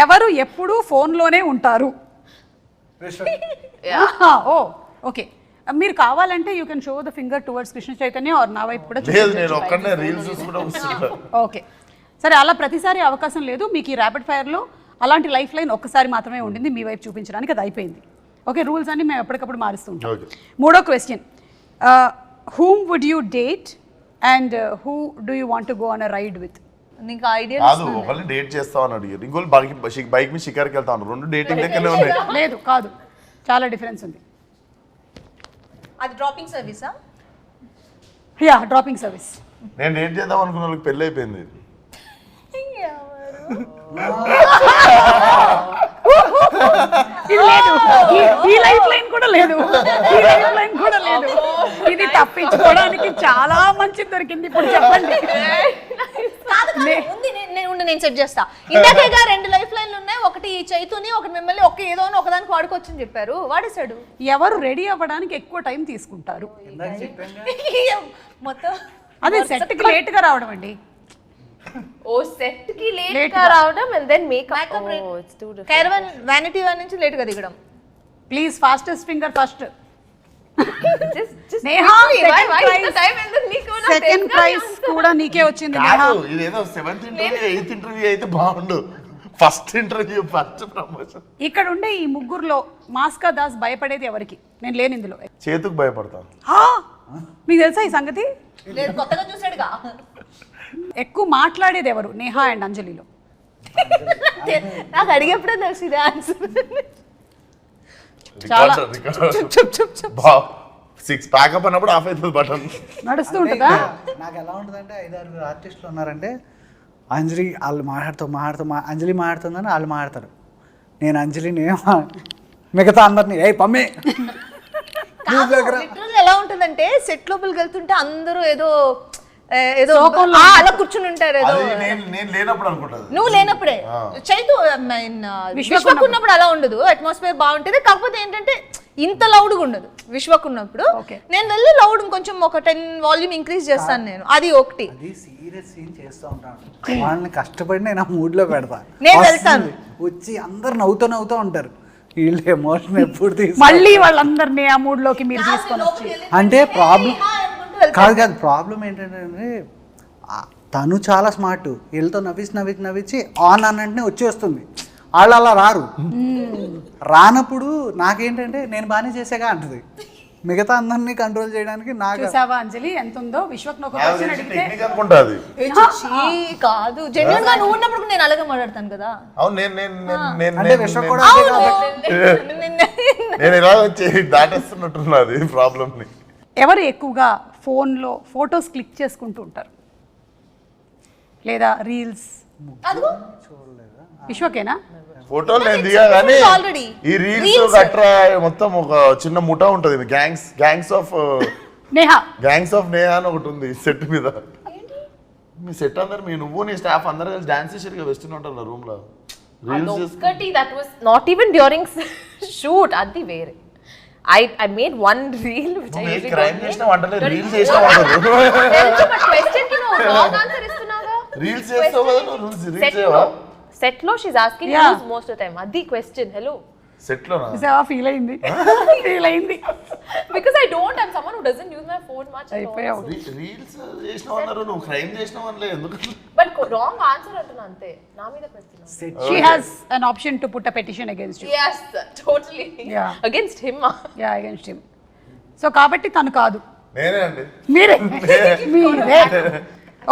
ఎవరు ఎప్పుడు ఫోన్ లోనే ఉంటారు? ఓ ఓకే, మీరు కావాలంటే you can show the finger towards Krishna Chaitanya or నా వైపు కూడా. ఓకే సరే, అలా ప్రతిసారి అవకాశం లేదు మీకు. ఈ ర్యాపిడ్ ఫైర్లో అలాంటి లైఫ్ లైన్ ఒక్కసారి మాత్రమే ఉండింది మీ వైపు చూపించడానికి, అది అయిపోయింది. ఓకే, రూల్స్ అన్ని మేము ఎప్పటికప్పుడు మారుస్తుంటాం. మూడో question, whom would you date and who do you want to go on a ride with? నీకు ఐడియా కాదు, ఒకళ్ళు డేట్ చేస్తామని అడిగారు, ఇంకోళ్ళు బైక్ మీద షికార్కి వెళ్తాను. రెండు డేటింగ్ దగ్గరనే ఉన్నాయి. లేదు కాదు, చాలా డిఫరెన్స్ ఉంది. అది డ్రాపింగ్ సర్వీసా? Yeah, dropping service. నేను డేట్ చేద్దాం అనుకున్న వాళ్ళకి పెళ్ళి అయిపోయింది. ఇది లేదు, ఈ లైఫ్ లైన్ కూడా లేదు, ఈ లైఫ్ లైన్ కూడా లేదు. ఇది తప్పించుకోవడానికి చాలా మంచి దొరికింది. ఇప్పుడు చెప్పండి. నేను సెట్ చేస్తా. ఇందాకేగా రెండు లైఫ్ లైన్లు ఉన్నాయి, ఒకటి చైతుని, ఒకటి మిమ్మల్ని, ఒక ఏదో ఒకదానికి వాడుకోవచ్చని చెప్పారు, వాడేశాడు. ఎవరు రెడీ అవ్వడానికి ఎక్కువ టైం తీసుకుంటారు? మొత్తం అదే సెట్ కి లేట్ గా రావడం అండి. ఓ సెట్ కి లేట్ గా రావడం and then makeup. Oh it's too different. Caravan vanity van నుంచి లేట్ గా దిగడం. Please fastest finger first. just Neha, second second prize కూడా నీకే వచ్చింది నేహా. ఇదేదో 7th ఇంటర్వ్యూ 8th ఇంటర్వ్యూ అయితే బాగుండు. First interview, first promotion. ఇక్కడ ఉండే ఈ ముగ్గురులో మాస్కా దాస్ భయపడేది ఎవరికి? నేను లేని ఇందులో. చేతుకు భయపడతాను. మీకు తెలుసా ఈ సంగతి? లేదు, కొత్తగా చూసాడుగా. ఎక్కువ మాట్లాడేది ఎవరు నేహా అండ్ అంజలిలో? నాకు అడిగేప్పుడే తెలుసు ఇది ఆన్సర్. చాలా 6 ప్యాకప్ అన్నప్పుడు ఆఫ్ అవుతుంది బటన్. నడుస్తూ ఉంటుందా? నాకు ఎలా ఉంటుందంటే 5-6 ఆర్టిస్టులు ఉన్నారంటే అంజలి వాళ్ళు అంజలి మాట్లాడుతుందని వాళ్ళు మాట్లాడతారు, నేను అంజలిని మిగతా అందరినీ ఏ పమ్మే లిటరల్ ఎలా ఉంటుందంటే సెట్ లోపలికి వెళ్తుంటే అందరూ ఏదో శోకంలో అలా కూర్చుని ఉంటారు ఏదో. అది నేను లేనప్పుడు అనుకుంటది. నువ్వు లేనప్పుడే చైతు విశ్వకు ఉన్నప్పుడు అలా ఉండదు, అట్మాస్ఫియర్ బాగుంటుంది. కాకపోతే ఏంటంటే ఇంత లౌడ్గా ఉండదు విశ్వకు ఉన్నప్పుడు. నేను వెళ్ళి లౌడ్ కొంచెం ఒక 10 వాల్యూమ్ ఇంక్రీజ్ చేస్తాను నేను, అది ఒకటి. అది సీరియస్ సీన్ చేస్తూ ఉంటాను, వాళ్ళని కష్టపడి నేను ఆ మూడ్లో పెడతా. నేను వెళ్తాను. వచ్చి అందరు నవ్వుతూ ఉంటారు, వీళ్ళు ఎమోషన్ ఎప్పుడు మళ్ళీ వాళ్ళందరినీ ఆ మూడ్ లోకి మీరు తీసుకొని వచ్చి. అంటే ప్రాబ్లం కాదు ప్రాబ్లం ఏంటంటే తను చాలా స్మార్ట్, వీళ్ళతో నవ్వించి ఆన్ అన్నంటే వచ్చేస్తుంది, వాళ్ళు అలా రారు. రానప్పుడు నాకేంటంటే నేను బాగానే చేసాగా అంటది, మిగతా అందరినీ కంట్రోల్ చేయడానికి నాకు. చూసావా అంజలి ఎంత ఉందో? విశ్వక్ ఒక క్వశ్చన్ అడిగితే టెక్నిక్ అనుకుంటది. కాదు, జెన్యున్ గా నువ్వు ఉన్నప్పుడు నేను అలాగే మాట్లాడతాను కదా. అవును నేను అంటే విశ్వ కూడా నేను ఇలా వచ్చి దాటేస్తున్నట్టున్నది ప్రాబ్లమ్ ని. ఎవరు ఎక్కువగా ఫోన్లో ఫొటోస్ క్లిక్ చేసుకుంటూ ఉంటారు లేదా రీల్స్? విశ్వకేనా? ఫోటోలు నేను దిగా కానీ Already. ఈ రీల్స్ గట్రా మొత్తం ఒక చిన్న ముఠా ఉంటది, గ్యాంగ్స్ ఆఫ్ నేహా నేహా అని ఒకటి ఉంది సెట్ మీద. మీ సెట్ అందరు నువ్వు నీ స్టాఫ్ అందరు కలిసి డాన్స్ చేసారు కదా, వెస్ట్ ఉంటారు రూమ్ లో reels. that was not even during shoot, adi vere. I made one reel which I usually crime don't చేసిన make. వంటలే రీల్స్ చేసిన వంటలు. తెలుసు, but question కి నువ్వు wrong answer ఇస్తున్నావుగా. రీల్స్ చేస్తావు కదా నువ్వు, రీల్స్ Set చేయవా? లో set లో she's asking Yeah. who's most of the time. Adi question. Hello. Set లోనా? చూసావా? ఫీల్ అయింది. Because I don't, I'm someone who doesn't use my phone much at all. అయిపోయావు. రీల్స్ చేసినావు అన్నారు, నువ్వు క్రైమ్ చేసినావు అనలే ఎందుకు? But wrong answer అంటున్నా అంతే. నా మీద question. She has an option to put a petition against you. Yes, totally. Yeah. Against him. Yeah, against him. So కాబట్టి తను కాదు, నేనే అండి. మీరే.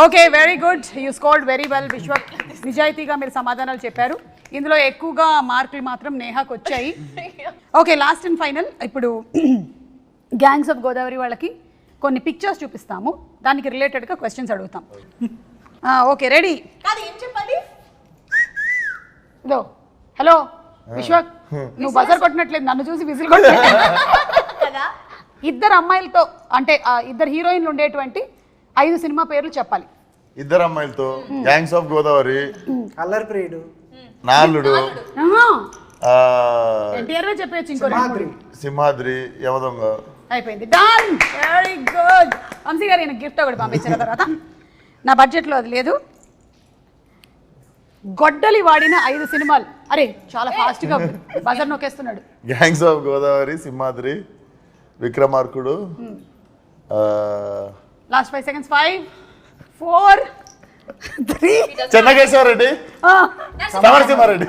Okay, very good, you scored very well Vishwak. నిజాయితీగా మీరు సమాధానాలు చెప్పారు. ఇందులో ఎక్కువగా మార్కులు మాత్రం నేహాకు వచ్చాయి. ఓకే, లాస్ట్ అండ్ ఫైనల్, ఇప్పుడు గ్యాంగ్స్ ఆఫ్ గోదావరి వాళ్ళకి కొన్ని పిక్చర్స్ చూపిస్తాము, దానికి రిలేటెడ్గా క్వశ్చన్స్ అడుగుతాం. Okay, ready? కాదు, ఏం చెప్పాలి? ఇదో హలో విశ్వక్, నువ్వు బజర్ కొట్టినట్లేదు, నన్ను చూసి విజిల్ కొట్టలేదు కదా. ఇద్దరు అమ్మాయిలతో అంటే ఇద్దరు హీరోయిన్లు ఉండేటువంటి 5 సినిమా పేర్లు చెప్పాలి. ఇద్దరు అమ్మాయిలతో గ్యాంగ్స్ ఆఫ్ గోదావరి, అల్లరి ప్రియుడు, నాలుడు, ఎన్టీఆర్ చెప్పేయచ్చు, ఇంకో సింహాద్రి, సింహాద్రి, యమదొంగ. అయిపోయింది, డన్, వెరీ గుడ్. వంశీ గారు నేను గిఫ్ట్ ఒకటి పంపించిన తర్వాత నా బడ్జెట్లో అది లేదు. గొడ్డలి వాడిన 5 సినిమాలు. అరే చాలా ఫాస్ట్గా బజర్ నొక్కేస్తున్నాడు. Gangs of Godavari, Simhadri, Vikramarkudu, last 5 seconds. 5, 4, 3. Chennakesava Reddy, Samarasimha Reddy.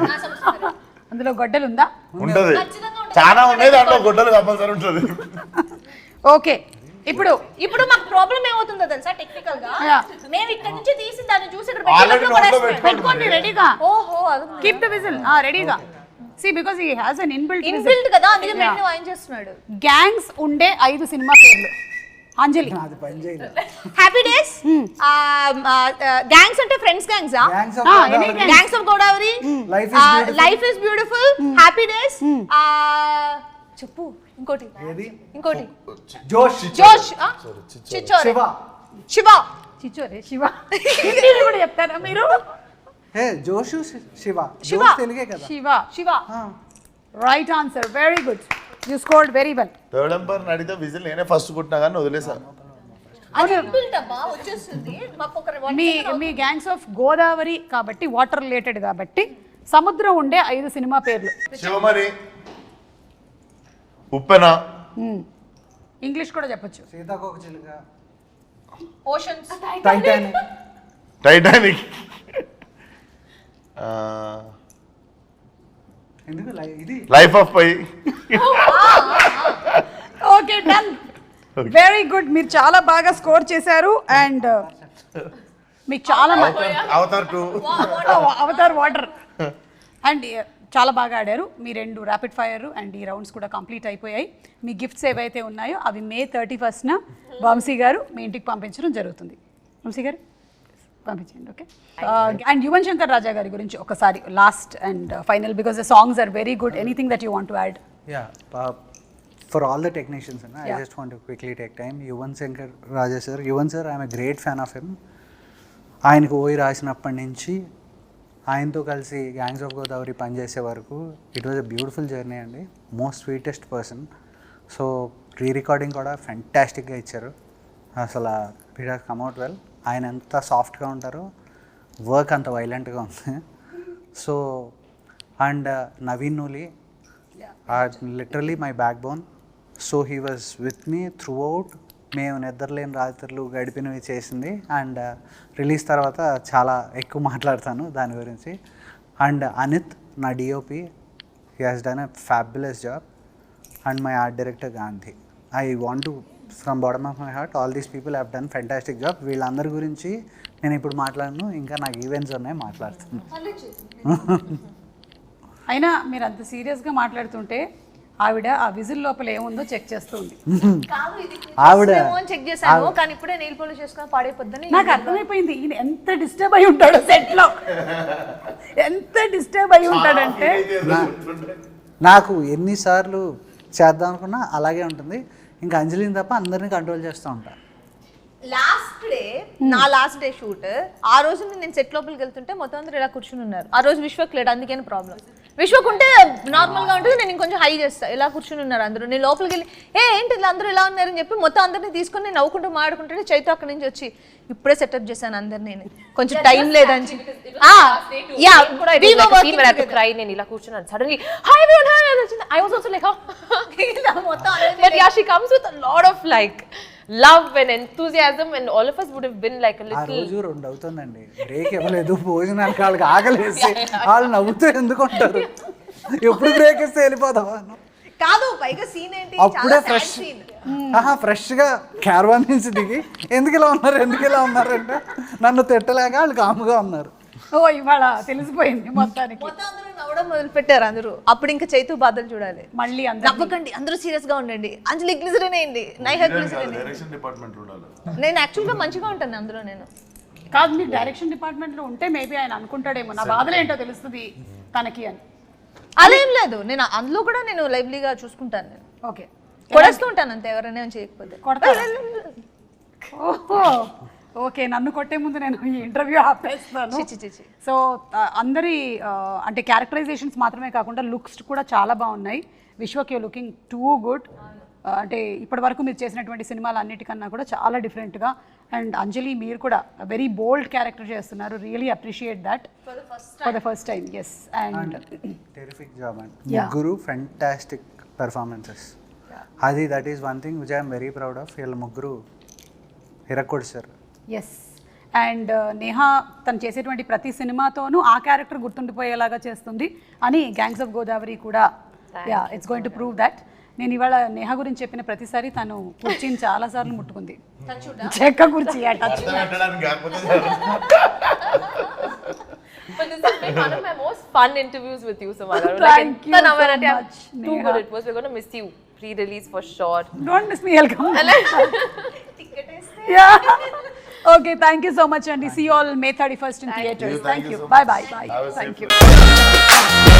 అందులో గొడ్డలు ఉందా? ఉంటది, చాలా ఉన్నాయి, దాంట్లో గుడ్డలు కంపల్సరీ ఉంటది. ఓకే, ఇప్పుడు మాకు ప్రాబ్లం ఏమవుతుందో తెలుసా? టెక్నికల్ గా Yeah. మేము ఇక్కడ నుంచి తీసి దాన్ని చూసి ఇక్కడ Already పెట్టినప్పుడు నోట్లో పడేస్తున్నాం. పెట్టుకోండి రెడీగా. ఓహో, అది కీప్ ద విజిల్ రెడీగా. See because he has an inbuilt inbuilt కదా, అందుకే పెట్టిన వాయిన్ చేస్తున్నాడు. గ్యాంగ్స్ ఉండే 5 సినిమా పేర్లు. అంజలి. అది పని చేయలేదు. హ్యాపీ డేస్, గ్యాంగ్స్ అంటే ఫ్రెండ్స్ గ్యాంగ్సా? Gangs of Godavari, life is beautiful, happy days, చెప్పు ఇంకోటి, ఇంకోటి జోష్, జోష్, చిచ్చోరే, శివ, శివ, చిచ్చోరే, శివ. హిందీలో కూడా చెప్తారా మీరు? జోషు, శివ. శివ. జోష్ తెలుగే కదా. Shiva. Shiva. Right answer, very good, you scored very well. Third umpire అడిగితే విజిల్ నేనే ఫస్ట్ కొట్టినా కానీ వదిలేసాను. అది ఇన్బిల్ట్ అబ్బా, వచ్చేస్తుంది. మాకు ఒక మీ గ్యాంగ్స్ ఆఫ్ గోదావరి కాబట్టి వాటర్ రిలేటెడ్ కాబట్టి సముద్రం ఉండే 5 సినిమా పేర్లు. శివమణి, ఉప్పెన, ఇంగ్లీష్ కూడా చెప్పొచ్చు. సీతాకోక చిలుక, ఓషన్స్, టైటానిక్, టైటానిక్, ఎందుకు ఇది Life of Pi. Okay, done, very good, మీరు చాలా బాగా స్కోర్ చేశారు. అండ్ మీకు చాలా అవతార్ 2, అవతార్ వాటర్. అండ్ చాలా బాగా ఆడారు. మీ 2 ర్యాపిడ్ ఫైర్ అండ్ ఈ రౌండ్స్ కూడా కంప్లీట్ అయిపోయాయి. మీ గిఫ్ట్స్ ఏవైతే ఉన్నాయో అవి May 31st వంశీ గారు మీ ఇంటికి పంపించడం జరుగుతుంది. వంశీ గారు పంపించండి. ఓకే. అండ్ యువన్ శంకర్ రాజా గారి గురించి ఒకసారి last and final, because the songs are very good. Anything that you want to add? For all the technicians, I just want to quickly take time. Yuvan Shankar Raja sir, Yuvan sir, I am a great fan of him. ఆయనకు ఓయి రాసినప్పటి నుంచి ఆయనతో కలిసి gangs of Godavari పనిచేసే వరకు it was a beautiful journey అండి. Most sweetest person. So recording కూడా ఫెంటాస్టిక్గా ఇచ్చారు. అసలు it has come out well. ఆయన ఎంత సాఫ్ట్గా ఉంటారో వర్క్ అంత వైలెంట్గా ఉంది. So and Naveen Nooli literally my back bone. So he was with me throughout. మేము నిద్రలేని రాత్రులు గడిపినవి చేసింది. అండ్ రిలీజ్ తర్వాత చాలా ఎక్కువ మాట్లాడతాను దాని గురించి. అండ్ అనిత్ నా DOP, he has done a fabulous job. And my art director Gandhi. I want to from bottom of my heart all these people have done fantastic job. వీళ్ళందరి గురించి నేను ఇప్పుడు మాట్లాడను, ఇంకా నాకు ఈవెంట్స్ ఉన్నాయి, మాట్లాడుతాను. అయినా మీరు అంత సీరియస్గా మాట్లాడుతుంటే ఆవిడ ఆ విజిల్ లోపల ఏముందో చెక్ చేస్తుంది. ఆవిడ చెక్ చేశాను కానీ ఇప్పుడే నెయిల్ పాలిష్ చేసుకొని పాడైపోద్దని నాకు అర్థమైపోయింది ఈయన ఎంత డిస్టర్బ్ అయి ఉంటాడో సెట్ లో. ఎంత డిస్టర్బ్ అయి ఉంటాడంటే నాకు ఎన్నిసార్లు చేద్దాం అనుకున్నా అలాగే ఉంటుంది. ఇంకా అంజలిని తప్ప అందరినీ కంట్రోల్ చేస్తూ ఉంటా. లాస్ట్ డే షూట్ ఆ రోజు నేను సెట్ లోపలికి వెళ్తుంటే మొత్తం అందరూ ఇలా కూర్చుని ఉన్నారు. ఆ రోజు విశ్వక్ లేడు, అందుకని ప్రాబ్లం. విశ్వక్ ఉంటే నార్మల్ గా ఉంటుంది, నేను ఇంకొంచెం హై చేస్తా. ఇలా కూర్చుని ఉన్నారు అందరూ. నేను లోపలికి వెళ్ళి ఏంటి అందరూ ఇలా ఉన్నారని చెప్పి మొత్తం అందరినీ తీసుకొని నేను నవ్వుకుంటూ మాట్లాడుకుంటే చైతు అక్కడి నుంచి వచ్చి ఇప్పుడే సెటప్ చేశాను అందరినీ, కొంచెం టైం లేదని చెప్పి. నేను ఇలా కూర్చున్నాను. Suddenly hi everyone, hi I was also like but yeah she comes with a lot of like love and enthusiasm and all of us would have been like a ఆ little. రోజు 2 అవుతుందండి, break ఇవ్వలేదు. భోజనానికి వాళ్ళకి ఆకలేసి వాళ్ళు నవ్వుతూ ఎందుకు ఉంటారు, ఎప్పుడు బ్రేక్ ఇస్తే వెళ్ళిపోదాం కాదు. పైగా సీన్ ఏంటి, అప్పుడే ఫ్రెష్గా క్యారవాన్ నుంచి దిగి ఎందుకు ఇలా ఉన్నారు అంటే నన్ను తిట్టలేక వాళ్ళు కాముగా ఉన్నారు. ఓ ఇవాళ తెలిసిపోయింది మొత్తానికి. మొత్తం అందరూ నవ్వడం మొదలు పెట్టారు అందరూ. అప్పుడు ఇంకా చైతు బాధలు చూడాలి. మళ్ళీ నవ్వకండి, అందరూ సీరియస్ గా ఉండండి. అంజలి గ్లిజరిన్ వేయండి, నైహా గ్లిజరిన్. డైరెక్షన్ డిపార్ట్మెంట్ ఉండాలి. నేను యాక్చువల్ గా మంచిగా ఉంటాను అందులో. నేను కాదు, మీరు డైరెక్షన్ డిపార్ట్మెంట్ లో ఉంటే మేబీ ఆయన అనుకుంటాడేమో నా బాధలు ఏంటో తెలుస్తుంది తనకి అని. అదేం లేదు, నేను అందులో కూడా నేను లైవ్లీగా చూసుకుంటాను. నేను ఓకే కొడేస్తూ ఉంటాను అంతే, ఎవరైనా చేయకపోతే. ఓహో ఓకే, నన్ను కొట్టే ముందు నేను ఈ ఇంటర్వ్యూ ఆపేస్తాను. సో అందరి అంటే క్యారెక్టరైజేషన్స్ మాత్రమే కాకుండా లుక్స్ కూడా చాలా బాగున్నాయి. Vishwak you looking too good. అంటే ఇప్పటి వరకు మీరు చేసినటువంటి సినిమాలు అన్నిటికన్నా కూడా చాలా డిఫరెంట్గా. అండ్ అంజలి మీరు కూడా వెరీ బోల్డ్ క్యారెక్టర్ చేస్తున్నారు. Really appreciate that for the first time. Yes, and terrific job and ముగ్గురు ఫెంటాస్టిక్ పెర్ఫార్మెన్సెస్. అది that is one thing which I'm very proud of. వీళ్ళ ముగ్గురు హిరకొడిసారు. ఎస్, అండ్ నేహా తను చేసేటువంటి ప్రతి సినిమాతోనూ ఆ క్యారెక్టర్ గుర్తుండిపోయేలాగా చేస్తుంది అని గ్యాంగ్స్ ఆఫ్ గోదావరి కూడా it's going to prove that. నేను ఇవాళ నేహా గురించి చెప్పిన ప్రతిసారి తను కుర్చీని చాలా సార్లు ముట్టుకుంది. చెక్క కుర్చీ touch. But this has been one of my most fun interviews with you, Samara. Thank you so much, Too Neha. good it was. We're going to miss you pre-release for sure. Don't miss me, I'll come. Yeah. Okay, thank you so much, and see you all May 31st in theatres. Thank you. Bye. Have a Thank safe you.